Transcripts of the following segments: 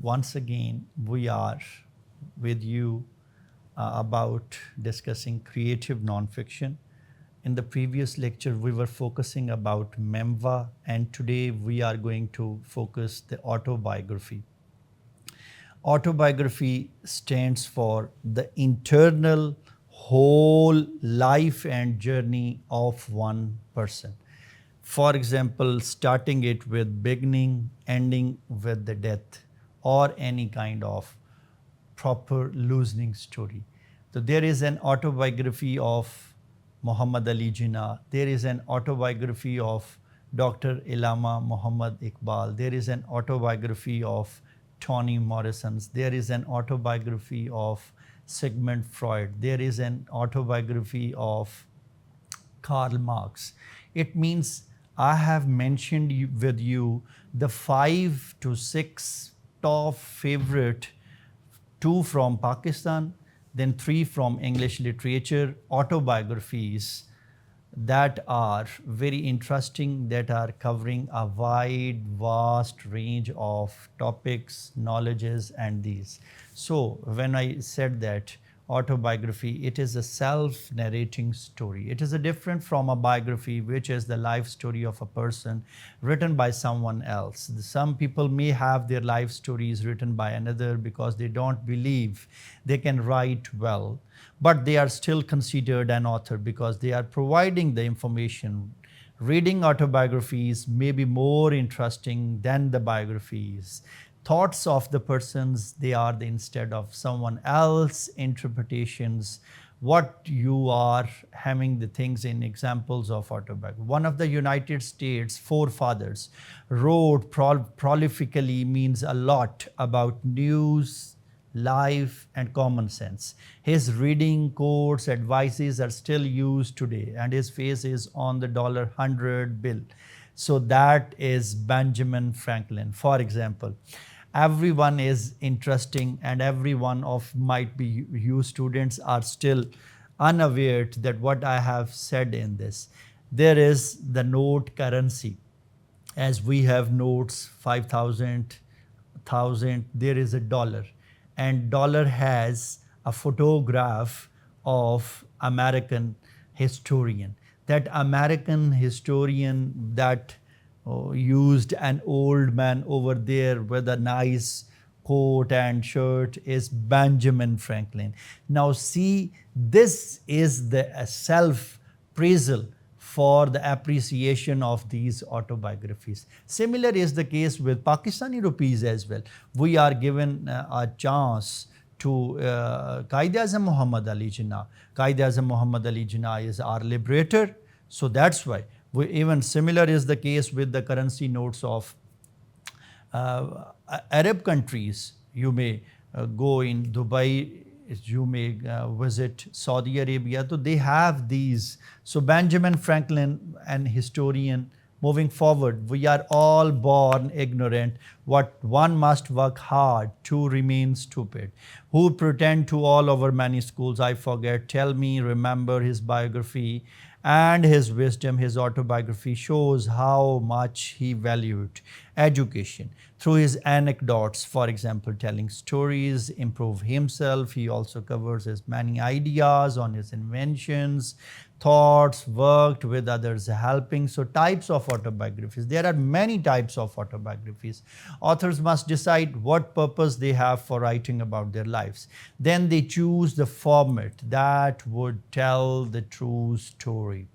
once again we are with you about discussing creative nonfiction. In the previous lecture, we were focusing about memoir, and today we are going to focus the autobiography. Autobiography stands for the internal whole life and journey of one person. For example, starting it with beginning, ending with the death, or any kind of proper losing story. So there is an autobiography of Muhammad Ali Jinnah. There is an autobiography of Dr. Ilama Muhammad Iqbal. There is an autobiography of Toni Morrison. There is an autobiography of Sigmund Freud. There is an autobiography of Karl Marx. It means I have mentioned with you the 5 to 6 top favorite, 2 from Pakistan, then 3 from English literature autobiographies that are very interesting, that are covering a wide, vast range of topics, knowledges, and these. So when I said that autobiography, it is a self-narrating story. It is a different from a biography, which is the life story of a person written by someone else. Some people may have their life stories written by another because they don't believe they can write well, but they are still considered an author because they are providing the information. Reading autobiographies may be more interesting than the biographies. Thoughts of the persons, they are instead of someone else interpretations, what you are having the things in examples of autobiography. One of the United States forefathers wrote prolifically, means a lot, about news, life, and common sense. His reading, quotes, advices are still used today, and his face is on the $100 bill. So that is Benjamin Franklin, for example. Everyone is interesting, and every one of might be you students are still unaware that what I have said in this. There is the note currency. As we have notes 5,000, 1,000, there is a dollar, and dollar has a photograph of American historian. That American historian that used an old man over there with a nice coat and shirt is Benjamin Franklin. Now see, this is the self-praisal for the appreciation of these autobiographies. Similar is the case with Pakistani rupees as well. We are given a chance to Quaid-e-Azam Muhammad Ali Jinnah. Quaid-e-Azam Muhammad Ali Jinnah is our liberator. So that's why. Even similar is the case with the currency notes of Arab countries. You may go in Dubai, you may visit Saudi Arabia. So they have these. So Benjamin Franklin, an historian, moving forward, we are all born ignorant. What one must work hard to remain stupid. Who pretend to all over many schools I forget. Tell me, remember his biography and his wisdom. His autobiography shows how much he valued education. Through his anecdotes, for example, telling stories, improve himself. He also covers his many ideas on his inventions, thoughts, worked with others, helping. So types of autobiographies. There are many types of autobiographies. Authors must decide what purpose they have for writing about their lives. Then they choose the format that would tell the true story.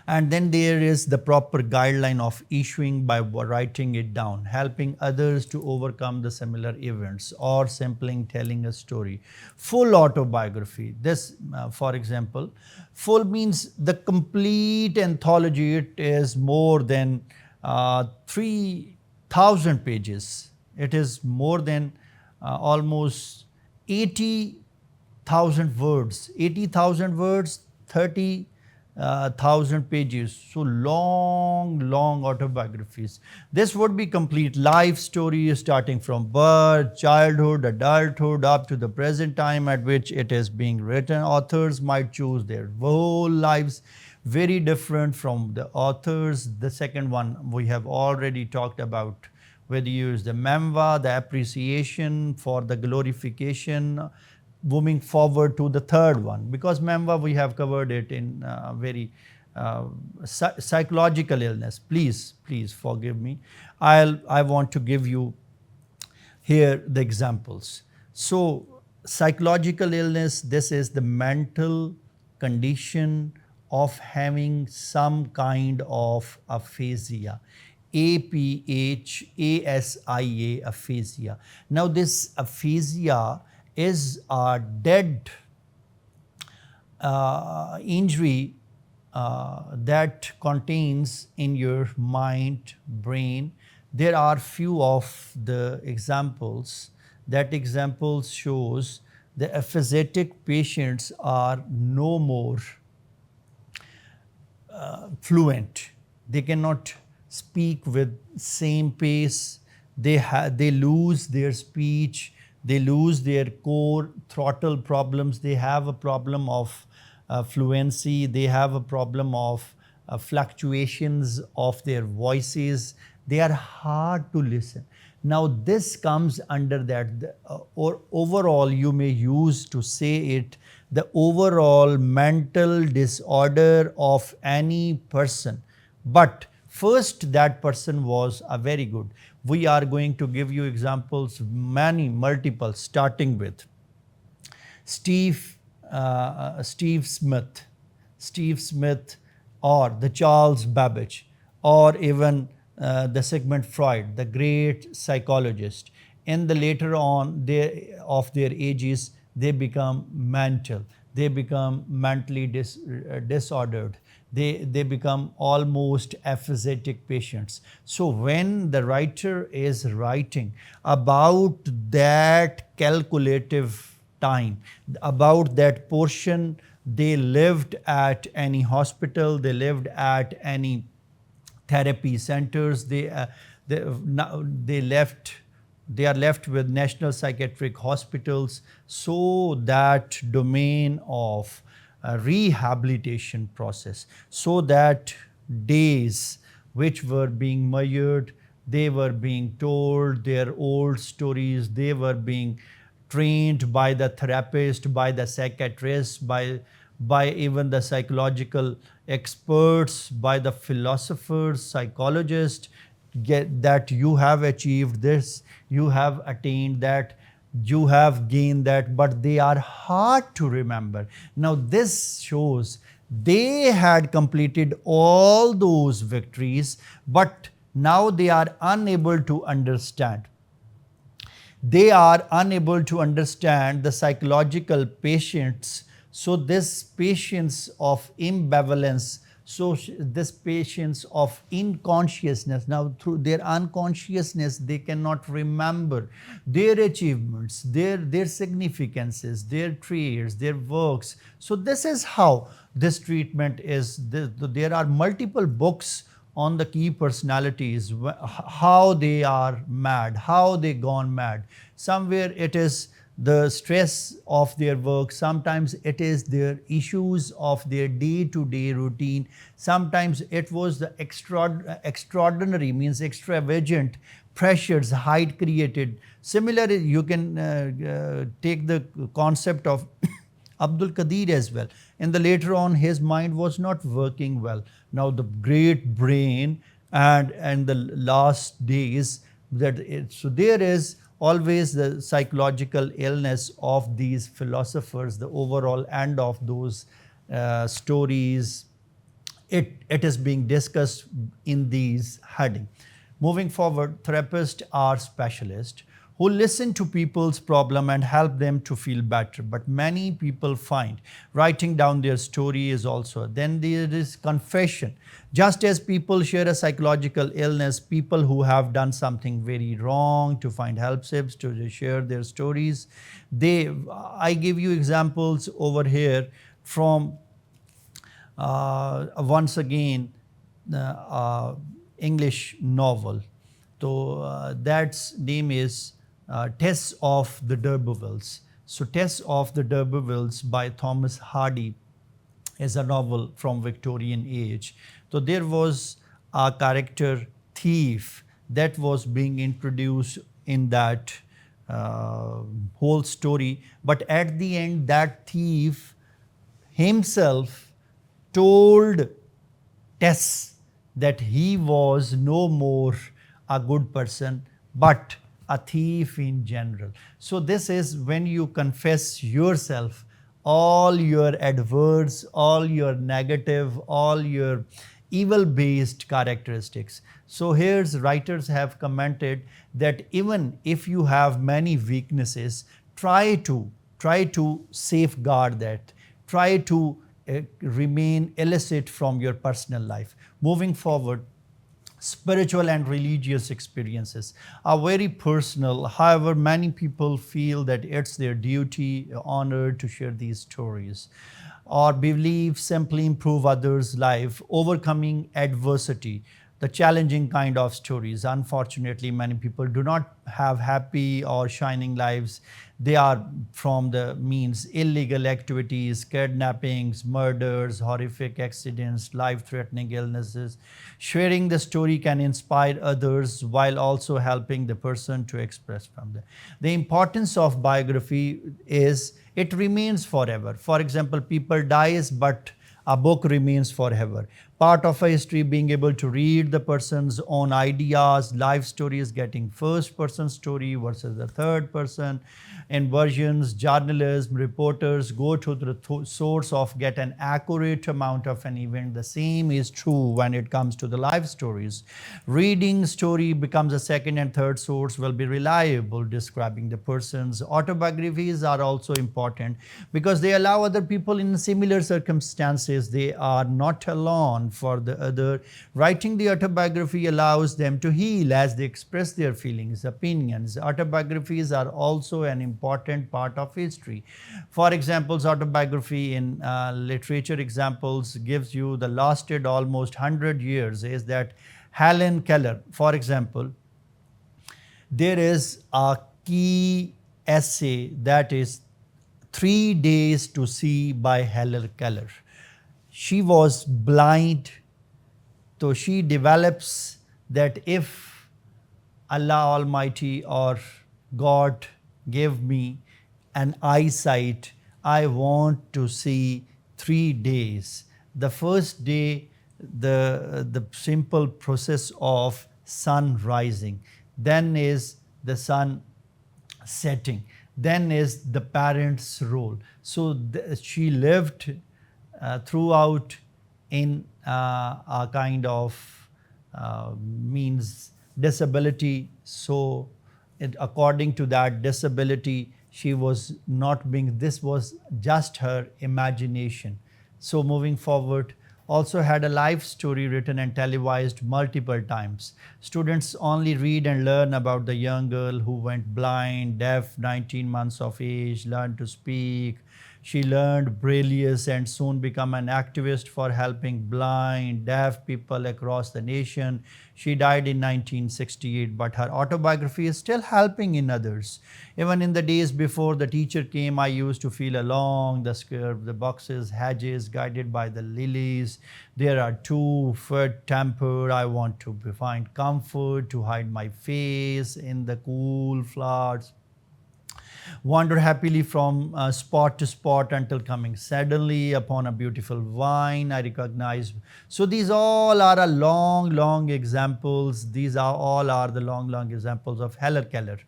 And then there is the proper guideline of issuing by writing it down, helping others to overcome the similar events, or simply telling a story. Full autobiography. This, for example, full means the complete anthology. It is more than 3,000 pages. It is more than almost 80,000 words. 80,000 words, 30,000 pages. So long autobiographies. This would be complete life story starting from birth, childhood, adulthood up to the present time at which it is being written. Authors might choose their whole lives, very different from the authors. The second one we have already talked about whether you use the memva, the appreciation for the glorification, moving forward to the third one, because memva we have covered it in very psychological illness. Please forgive me. I want to give you here the examples. So psychological illness, this is the mental condition of having some kind of aphasia. APHASIA, aphasia. Now this aphasia is a dead injury that contains in your mind, brain. There are few of the examples. That examples shows the aphasetic patients are no more fluent. They cannot speak with same pace. They lose their speech. They lose their core throttle problems. They have a problem of fluency. They have a problem of fluctuations of their voices. They are hard to listen. Now this comes under that, or overall you may use to say it, the overall mental disorder of any person. But first that person was a very good. We are going to give you examples, many, multiple, starting with Steve Smith, or the Charles Babbage, or even the Sigmund Freud, the great psychologist. In the later on of their ages, they become mental. They become mentally disordered. They become almost aphasetic patients. So when the writer is writing about that calculative time, about that portion, they lived at any hospital, they lived at any therapy centers, they are left with national psychiatric hospitals. So that domain of rehabilitation process, so that days which were being measured, they were being told their old stories, they were being trained by the therapist, by the psychiatrist, by even the psychological experts, by the philosophers, psychologists, that you have achieved this, you have attained that, you have gained that, but they are hard to remember. Now this shows they had completed all those victories, but now they are unable to understand. They are unable to understand the psychological patients. So this patience of imbalance, so this patience of unconsciousness, now through their unconsciousness they cannot remember their achievements, their significances, their traits, their works. So this is how this treatment is. There are multiple books on the key personalities, how they are mad, how they gone mad. Somewhere it is the stress of their work, sometimes it is their issues of their day-to-day routine, sometimes it was the extraordinary, means extravagant pressures height created. Similarly, you can take the concept of Abdul Qadir as well. And the later on his mind was not working well. Now the great brain and the last days, so there is always the psychological illness of these philosophers, the overall end of those stories. It is being discussed in these heading. Moving forward, therapists are specialists who listen to people's problem and help them to feel better. But many people find writing down their story is also. Then there is confession. Just as people share a psychological illness, people who have done something very wrong to find help tips, to share their stories. I give you examples over here from once again English novel. So that's name is Tess of the D'Urbervilles. So Tess of the D'Urbervilles by Thomas Hardy is a novel from Victorian age. So there was a character thief that was being introduced in that whole story. But at the end, that thief himself told Tess that he was no more a good person, but a thief in general. So, this is when you confess yourself, all your adverse, all your negative, all your evil based characteristics. So, here's writers have commented that even if you have many weaknesses, try to safeguard that, try to remain illicit from your personal life. Moving forward, spiritual and religious experiences are very personal. However, many people feel that it's their duty, honor to share these stories, or believe simply improve others' life, overcoming adversity, the challenging kind of stories. Unfortunately, many people do not have happy or shining lives. They are from the means illegal activities, kidnappings, murders, horrific accidents, life-threatening illnesses. Sharing the story can inspire others while also helping the person to express from them. The importance of biography is it remains forever. For example, people dies, but a book remains forever. Part of a history, being able to read the person's own ideas, life stories, getting first person story versus the third person inversions. Journalists, reporters go to the source of get an accurate amount of an event. The same is true when it comes to the life stories. Reading story becomes a second and third source will be reliable describing the person's. Autobiographies are also important because they allow other people in similar circumstances, they are not alone for the other. Writing the autobiography allows them to heal as they express their feelings, opinions. Autobiographies are also an important part of history. For examples, autobiography in literature examples gives you the lasted almost 100 years is that Helen Keller, for example, there is a key essay that is 3 Days to See by Helen Keller. She was blind, so she develops that if Allah Almighty or God gave me an eyesight, I want to see 3 days. The first day, the simple process of sun rising, then is the sun setting, then is the parents' role. So she lived throughout in a kind of means disability. So according to that disability, she was not being, this was just her imagination. So moving forward, also had a life story written and televised multiple times. Students only read and learn about the young girl who went blind, deaf, 19 months of age, learned to speak. She learned Braille's and soon became an activist for helping blind, deaf people across the nation. She died in 1968, but her autobiography is still helping in others. Even in the days before the teacher came, I used to feel along the square, the boxes, hedges, guided by the lilies. There are two fit temper. I want to find comfort, to hide my face in the cool flowers. Wander happily from spot to spot until coming suddenly upon a beautiful vine I recognize. So these all are a long examples. These are all are the long examples of Helen Keller.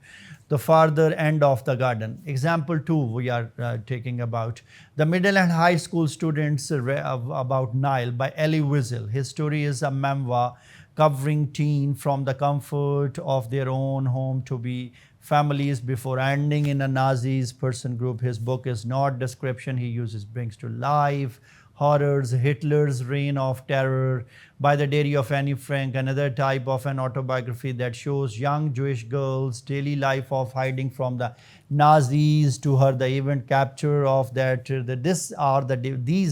The farther end of the garden. Example 2 we are taking about. The middle and high school students about Nile by Elie Wiesel. His story is a memoir covering teen from the comfort of their own home to be families before ending in a Nazi's person group. His book is not description. He brings to life horrors, Hitler's reign of terror by the diary of Anne Frank, another type of an autobiography that shows young Jewish girls' daily life of hiding from the Nazis to her the event capture of that. These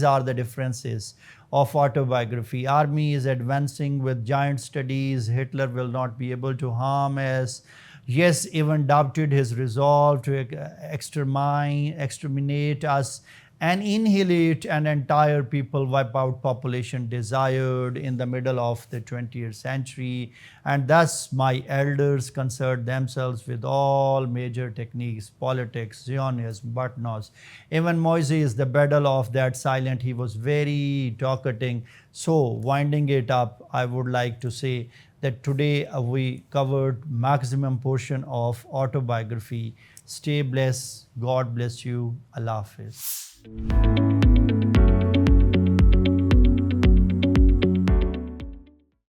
are the differences of autobiography. Army is advancing with giant studies. Hitler will not be able to harm us. Yes, even doubted his resolve to exterminate us annihilate an entire people, wipe out population desired in the middle of the 20th century. And thus my elders concerned themselves with all major techniques, politics, Zionism, Batnos. Even Moises, the battle of that silent, he was very talkative. So winding it up, I would like to say that today we covered maximum portion of autobiography. Stay blessed. God bless you. Allah Hafiz.